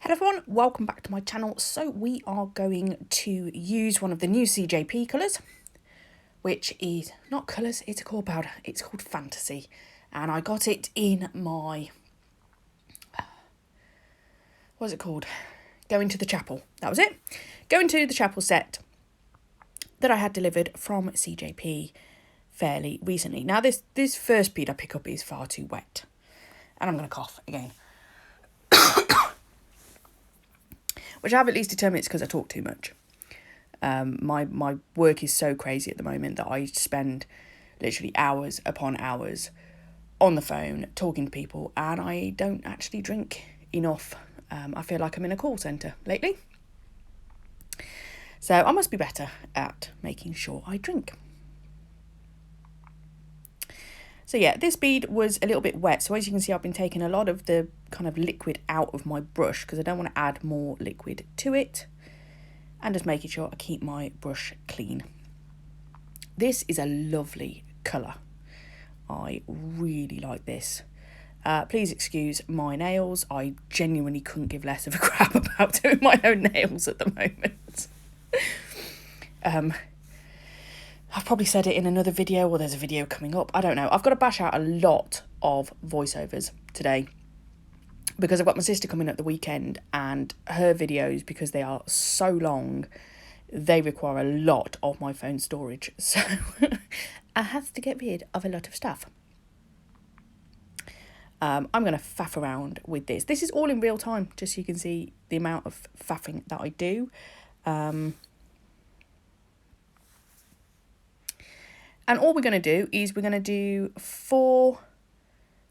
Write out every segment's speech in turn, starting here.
Hello everyone, welcome back to my channel. So we are going to use one of the new CJP colours, which is not colours, it's a core powder. It's called Fantasy, and I got it in my, what's it called? Going to the Chapel. That was it. Going to the Chapel set that I had delivered from CJP fairly recently. Now this first bead I pick up is far too wet, and I'm going to cough again. Which I have at least determined it's because I talk too much. My work is so crazy at the moment that I spend literally hours upon hours on the phone talking to people, and I don't actually drink enough. I feel like I'm in a call centre lately. So I must be better at making sure I drink. So yeah, this bead was a little bit wet. So as you can see, I've been taking a lot of the kind of liquid out of my brush because I don't want to add more liquid to it. And just making sure I keep my brush clean. This is a lovely colour. I really like this. Please excuse my nails. I genuinely couldn't give less of a crap about doing my own nails at the moment. I've probably said it in another video, or there's a video coming up. I don't know. I've got to bash out a lot of voiceovers today because I've got my sister coming at the weekend, and her videos, because they are so long, they require a lot of my phone storage. So I have to get rid of a lot of stuff. I'm going to faff around with this. This is all in real time, just so you can see the amount of faffing that I do. And all we're going to do is we're going to do 4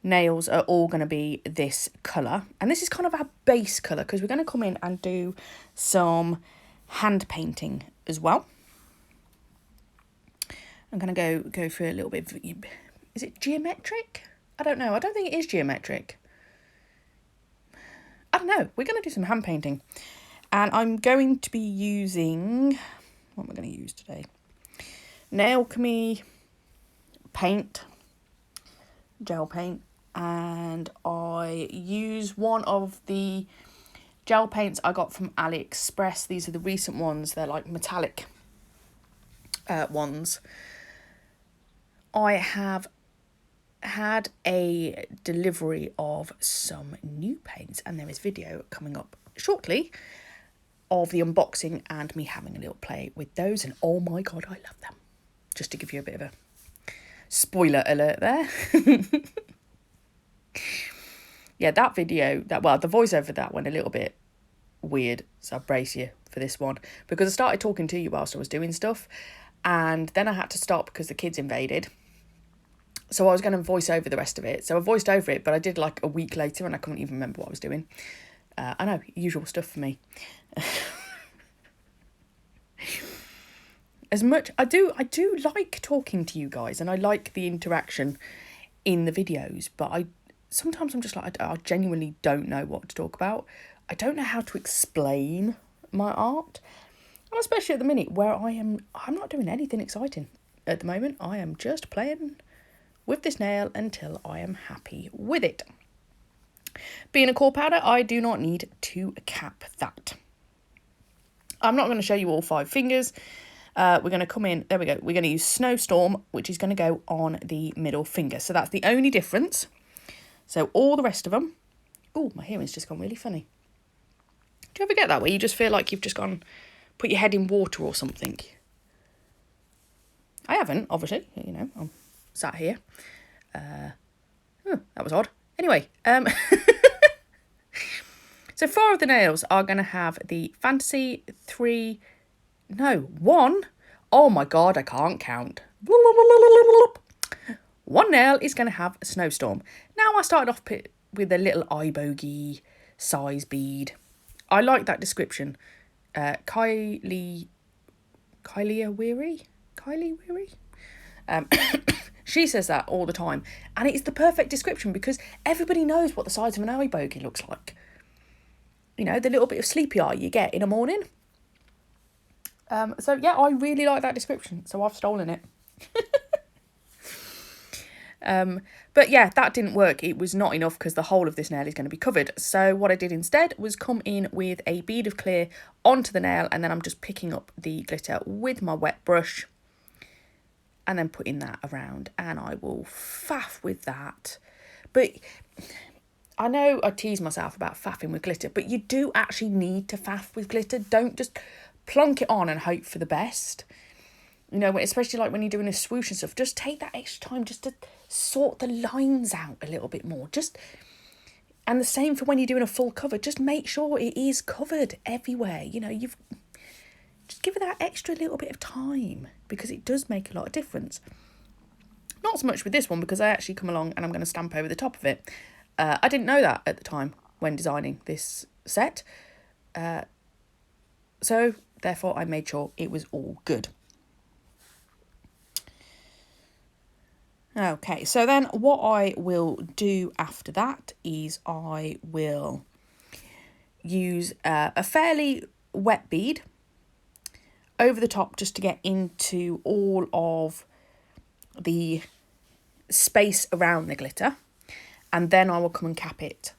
nails are all going to be this colour. And this is kind of our base colour because we're going to come in and do some hand painting as well. I'm going to go for a little bit of, is it geometric? I don't know. I don't think it is geometric. I don't know. We're going to do some hand painting. And I'm going to be using, what am I going to use today? Nailchemy paint, gel paint, and I use one of the gel paints I got from AliExpress. These are the recent ones. They're like metallic ones. I have had a delivery of some new paints, and there is video coming up shortly of the unboxing and me having a little play with those, and oh my god, I love them. Just to give you a bit of a spoiler alert there. Yeah, that video, the voiceover that went a little bit weird, so I brace you for this one, because I started talking to you whilst I was doing stuff, and then I had to stop because the kids invaded. So I was going to voice over the rest of it. So I voiced over it, but I did like a week later and I couldn't even remember what I was doing. I know, usual stuff for me. As much I do like talking to you guys, and I like the interaction in the videos, but sometimes I'm just like, I genuinely don't know what to talk about. I don't know how to explain my art, and especially at the minute where I'm not doing anything exciting at the moment. I am just playing with this nail until I am happy with it. Being a core powder, I do not need to cap that. I'm not going to show you all 5 fingers. We're going to come in, there we go, we're going to use Snowstorm, which is going to go on the middle finger. So that's the only difference. So all the rest of them, oh, my hearing's just gone really funny. Do you ever get that where you just feel like you've just put your head in water or something? I haven't, obviously, you know, I'm sat here. That was odd. Anyway, so 4 of the nails are going to have the Fantasy, 1. Oh my god, I can't count. 1 nail is going to have a Snowstorm. Now I started off with a little eye bogey size bead. I like that description. Kylie Weary? She says that all the time. And it's the perfect description because everybody knows what the size of an eye bogey looks like. You know, the little bit of sleepy eye you get in a morning. So yeah, I really like that description, so I've stolen it. But yeah, that didn't work. It was not enough because the whole of this nail is going to be covered. So what I did instead was come in with a bead of clear onto the nail, and then I'm just picking up the glitter with my wet brush and then putting that around, and I will faff with that. But I know I tease myself about faffing with glitter, but you do actually need to faff with glitter. Don't just plonk it on and hope for the best. You know, especially like when you're doing a swoosh and stuff, just take that extra time just to sort the lines out a little bit more. And the same for when you're doing a full cover, just make sure it is covered everywhere. You know, just give it that extra little bit of time, because it does make a lot of difference. Not so much with this one, because I actually come along and I'm going to stamp over the top of it. I didn't know that at the time when designing this set. So therefore I made sure it was all good. Okay, so then what I will do after that is I will use a fairly wet bead over the top just to get into all of the space around the glitter, and then I will come and cap it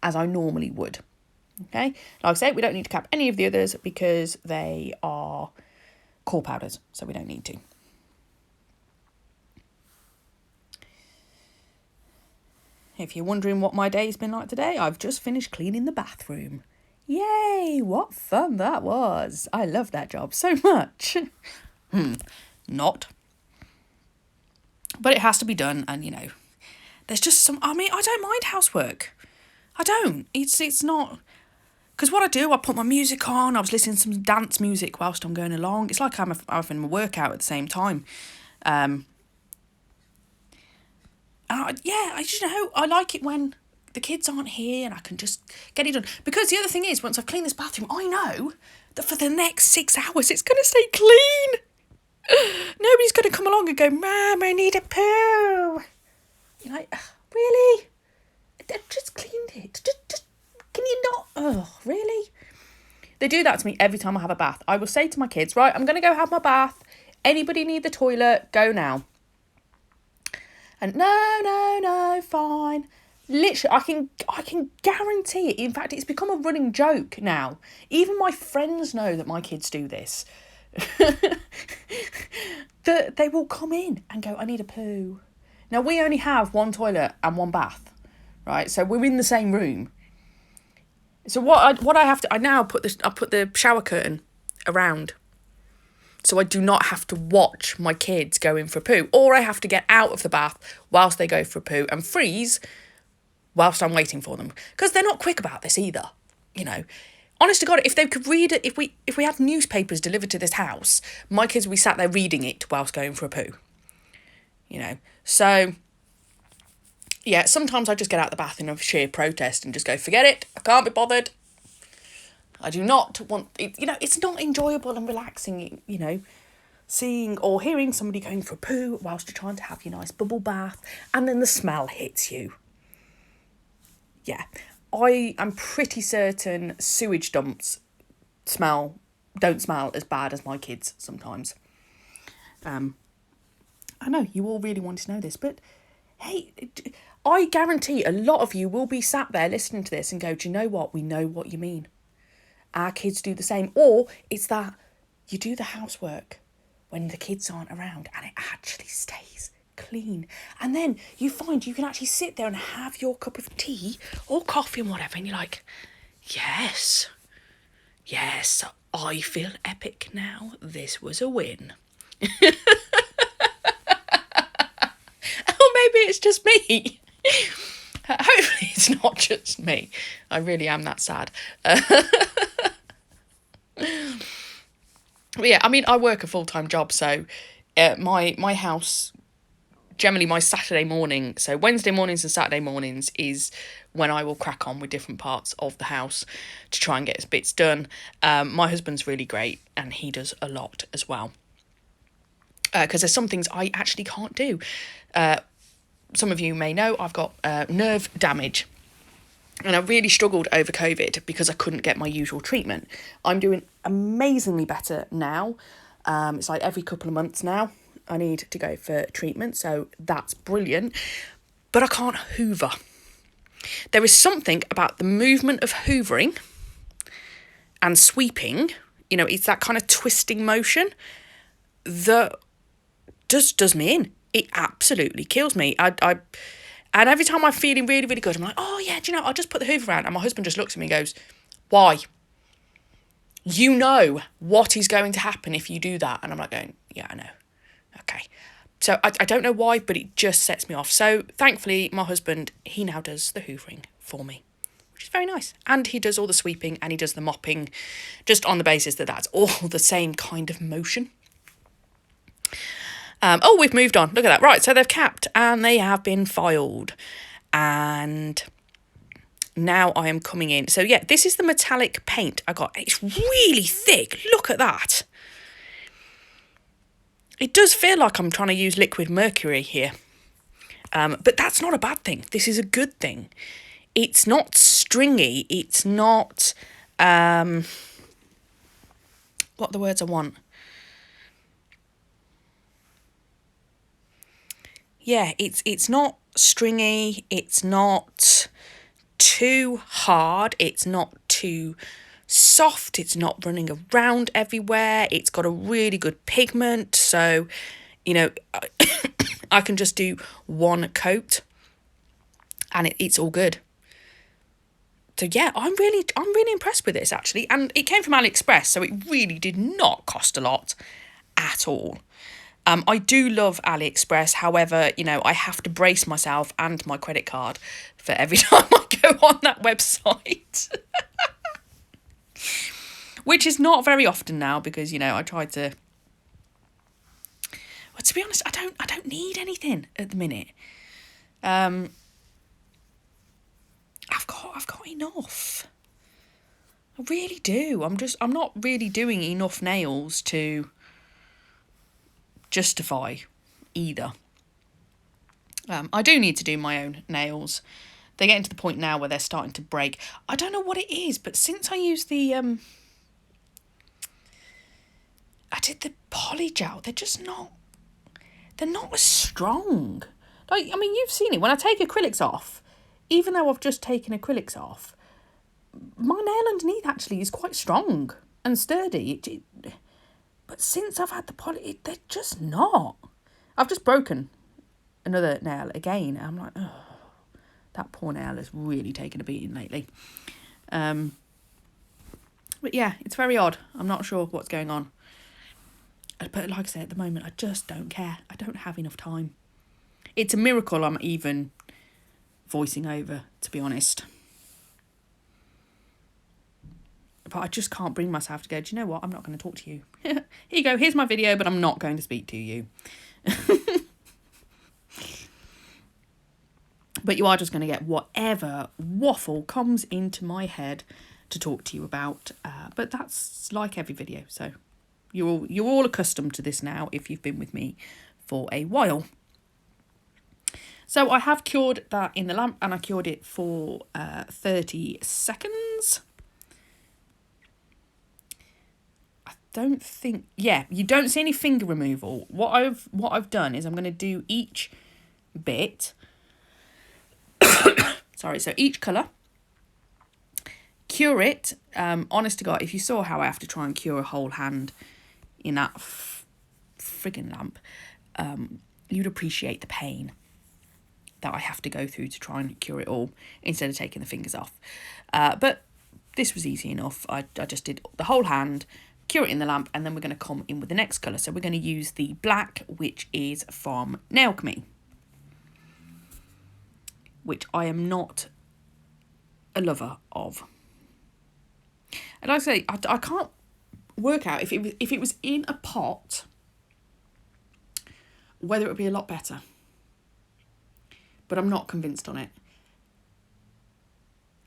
as I normally would. Okay, like I say, we don't need to cap any of the others because they are core powders, so we don't need to. If you're wondering what my day's been like today, I've just finished cleaning the bathroom. Yay, what fun that was. I love that job so much. Not. But it has to be done, and you know, there's just some, I don't mind housework. I don't. It's not, because what I do, I put my music on, I was listening to some dance music whilst I'm going along. It's like I'm having a workout at the same time. I like it when the kids aren't here and I can just get it done. Because the other thing is, once I've cleaned this bathroom, I know that for the next 6 hours, it's going to stay clean. Nobody's going to come along and go, Mum, I need a poo. You're like, really? I've just cleaned it. Just can you not? Oh, really? They do that to me every time I have a bath. I will say to my kids, right, I'm going to go have my bath. Anybody need the toilet? Go now. And no, fine. Literally, I can guarantee it. In fact, it's become a running joke now. Even my friends know that my kids do this. That they will come in and go, I need a poo. Now, we only have one toilet and one bath, right? So we're in the same room. So what I have to, I now put the shower curtain around, so I do not have to watch my kids go in for a poo, or I have to get out of the bath whilst they go for a poo and freeze whilst I'm waiting for them, because they're not quick about this either. You know, honest to God, if they could read it, if we had newspapers delivered to this house, my kids would be sat there reading it whilst going for a poo. You know, so yeah, sometimes I just get out of the bath in a sheer protest and just go, forget it, I can't be bothered. I do not want it. You know, it's not enjoyable and relaxing, you know, seeing or hearing somebody going for a poo whilst you're trying to have your nice bubble bath, and then the smell hits you. Yeah, I am pretty certain sewage dumps don't smell as bad as my kids sometimes. I know you all really want to know this, but hey, I guarantee a lot of you will be sat there listening to this and go, do you know what? We know what you mean. Our kids do the same. Or it's that you do the housework when the kids aren't around and it actually stays clean. And then you find you can actually sit there and have your cup of tea or coffee and whatever, and you're like, yes, I feel epic now. This was a win. Or maybe it's just me. Hopefully it's not just me. I really am that sad. But yeah, I mean, I work a full-time job, so my house, generally my Saturday morning, so Wednesday mornings and Saturday mornings is when I will crack on with different parts of the house to try and get bits done. My husband's really great, and he does a lot as well. Because there's some things I actually can't do. Some of you may know I've got nerve damage, and I really struggled over COVID because I couldn't get my usual treatment. I'm doing amazingly better now. It's like every couple of months now. I need to go for treatment, so that's brilliant. But I can't hoover. There is something about the movement of hoovering and sweeping, you know, it's that kind of twisting motion that just does me in. It absolutely kills me. And every time I'm feeling really, really good, I'm like, oh yeah, do you know, I'll just put the hoover around. And my husband just looks at me and goes, why? You know what is going to happen if you do that. And I'm like going, yeah, I know. Okay. So I don't know why, but it just sets me off. So thankfully, my husband, he now does the hoovering for me, which is very nice. And he does all the sweeping and he does the mopping, just on the basis that that's all the same kind of motion. Oh, we've moved on. Look at that. Right, so they've capped and they have been filed. And now I am coming in. So yeah, this is the metallic paint I got. It's really thick. Look at that. It does feel like I'm trying to use liquid mercury here. But that's not a bad thing. This is a good thing. It's not stringy. It's not... what are the words I want? Yeah, it's not stringy. It's not too hard. It's not too soft. It's not running around everywhere. It's got a really good pigment. So, you know, I can just do one coat and it's all good. So yeah, I'm really impressed with this actually. And it came from AliExpress, so it really did not cost a lot at all. I do love AliExpress. However, you know, I have to brace myself and my credit card for every time I go on that website. Which is not very often now because, you know, I try to... Well, to be honest, I don't need anything at the minute. I've got enough. I really do. I'm not really doing enough nails to justify either. I do need to do my own nails. They're getting to the point now where they're starting to break. I don't know what it is, but since I used the I did the poly gel, they're not as strong. Like, I mean, you've seen it. When I take acrylics off, even though I've just taken acrylics off, my nail underneath actually is quite strong and sturdy. But since I've had the poly, they're just not. I've just broken another nail again. I'm like, oh, that poor nail has really taken a beating lately. But yeah, it's very odd. I'm not sure what's going on. But like I say, at the moment, I just don't care. I don't have enough time. It's a miracle I'm even voicing over, to be honest. But I just can't bring myself to go, do you know what? I'm not going to talk to you. Here you go. Here's my video, but I'm not going to speak to you. But you are just going to get whatever waffle comes into my head to talk to you about. But that's like every video. So you're all accustomed to this now if you've been with me for a while. So I have cured that in the lamp and I cured it for 30 seconds. Don't think, yeah, you don't see any finger removal. What I've done is I'm going to do each bit. Sorry, so each colour, cure it. Honest to God, if you saw how I have to try and cure a whole hand in that friggin' lamp, you'd appreciate the pain that I have to go through to try and cure it all instead of taking the fingers off. But this was easy enough. I just did the whole hand, cure it in the lamp, and then we're going to come in with the next colour. So we're going to use the black, which is from Nailchemy, which I am not a lover of. And like I say, I can't work out if it was in a pot, whether it would be a lot better. But I'm not convinced on it.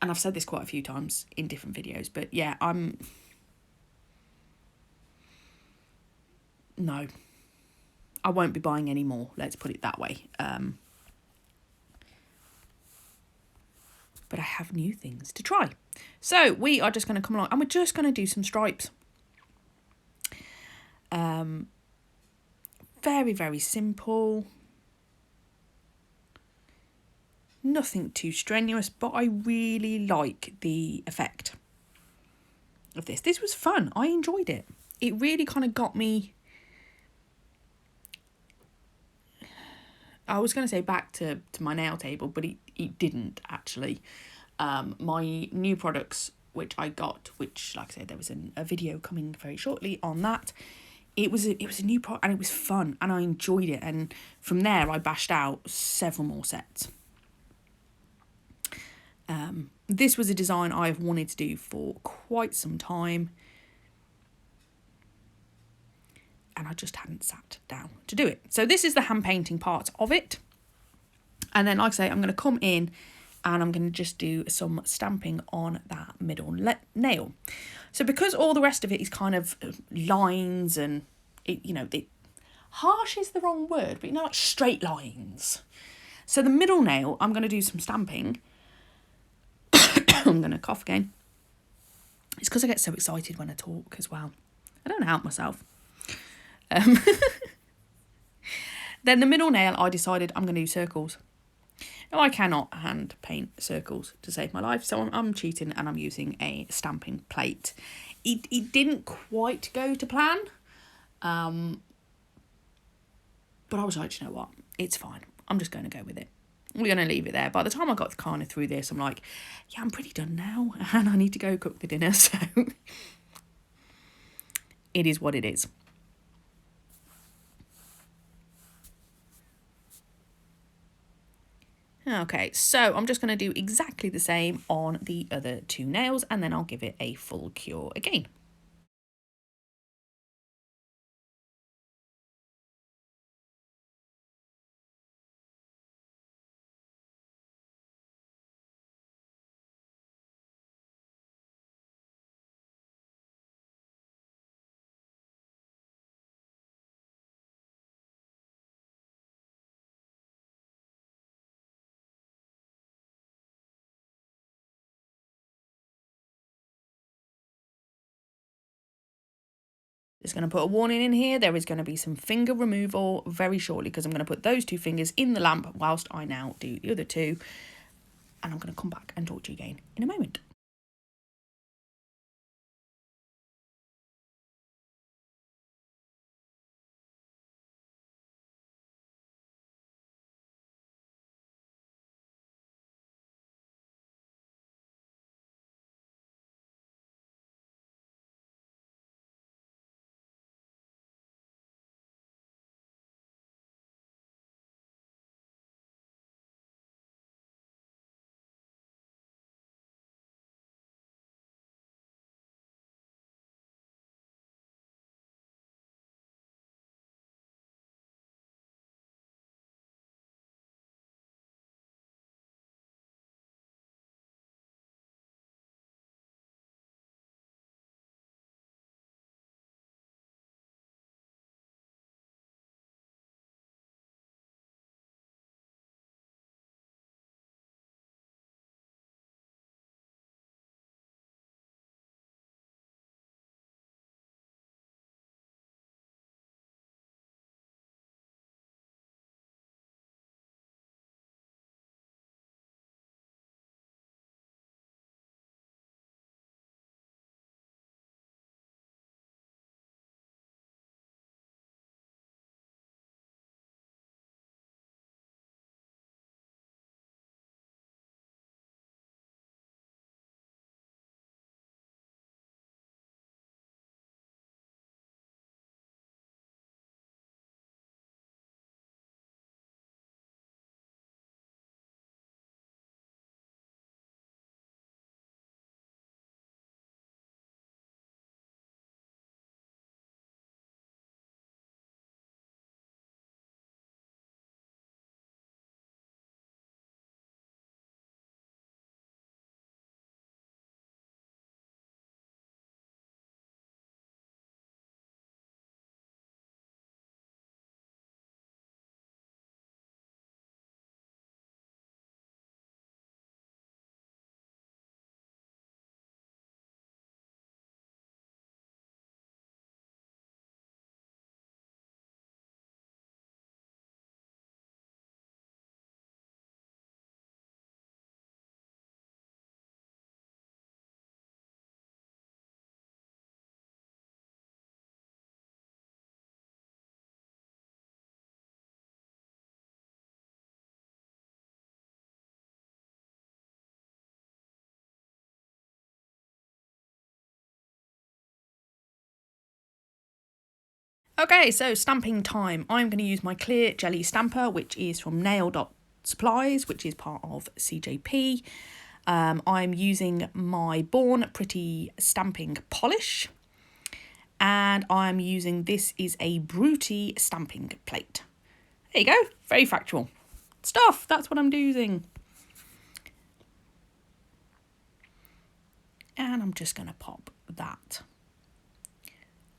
And I've said this quite a few times in different videos, but yeah, no, I won't be buying any more, let's put it that way. But I have new things to try. So we are just going to come along and we're just going to do some stripes. very, very simple. Nothing too strenuous, but I really like the effect of this. This was fun. I enjoyed it. It really kind of got me, I was going to say back to my nail table, but it didn't actually. My new products, which I got, which, like I said, there was a video coming very shortly on that. It was a new product and it was fun and I enjoyed it. And from there, I bashed out several more sets. This was a design I've wanted to do for quite some time. And I just hadn't sat down to do it. So this is the hand painting part of it. And then, like I say, I'm going to come in and I'm going to just do some stamping on that middle nail. So because all the rest of it is kind of lines and, harsh is the wrong word, but like straight lines. So the middle nail, I'm going to do some stamping. I'm going to cough again. It's because I get so excited when I talk as well. I don't help myself. Then the middle nail, I decided I'm going to do circles. Now, I cannot hand paint circles to save my life, so I'm cheating and I'm using a stamping plate. It didn't quite go to plan, but I was like, you know what? It's fine. I'm just going to go with it. We're going to leave it there. By the time I got kind of through this, I'm like, yeah, I'm pretty done now and I need to go cook the dinner. So it is what it is. Okay, so I'm just going to do exactly the same on the other two nails and then I'll give it a full cure again. Just going to put a warning in here. There is going to be some finger removal very shortly because I'm going to put those two fingers in the lamp whilst I now do the other two. And I'm going to come back and talk to you again in a moment. Okay, so stamping time. I'm going to use my clear jelly stamper, which is from Supplies, which is part of CJP. I'm using my Born Pretty stamping polish, and I'm using, this is a Bruty stamping plate. There you go, very factual stuff. That's what I'm using. And I'm just going to pop that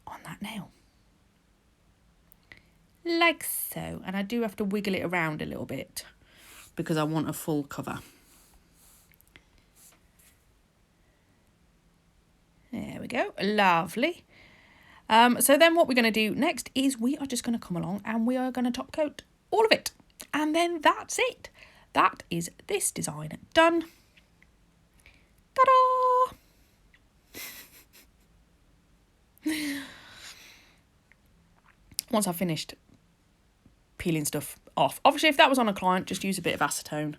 on that nail. Like so. And I do have to wiggle it around a little bit because I want a full cover. There we go, lovely. So then what we're going to do next is we are just going to come along and we are going to top coat all of it. And then that's it. That is this design done. Ta-da! Once I've finished peeling stuff off. Obviously, if that was on a client, just use a bit of acetone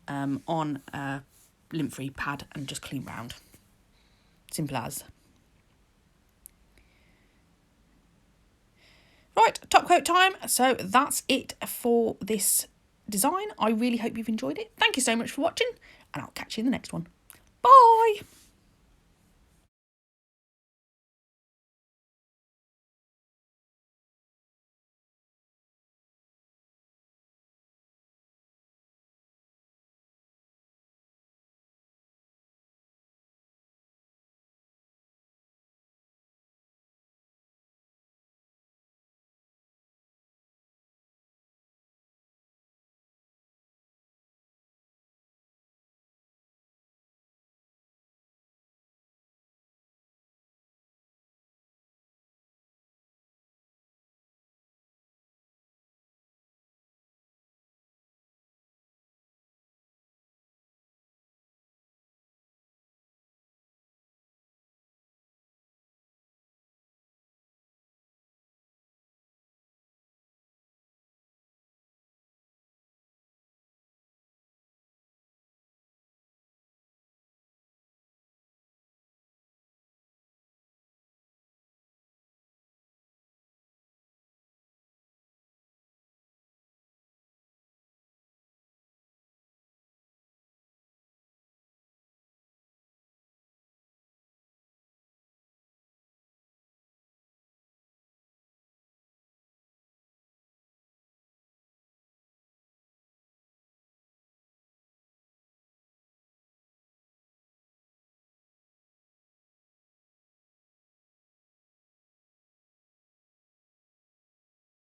on a lint-free pad and just clean round. Simple as. Right, top coat time. So that's it for this design. I really hope you've enjoyed it. Thank you so much for watching, and I'll catch you in the next one. Bye!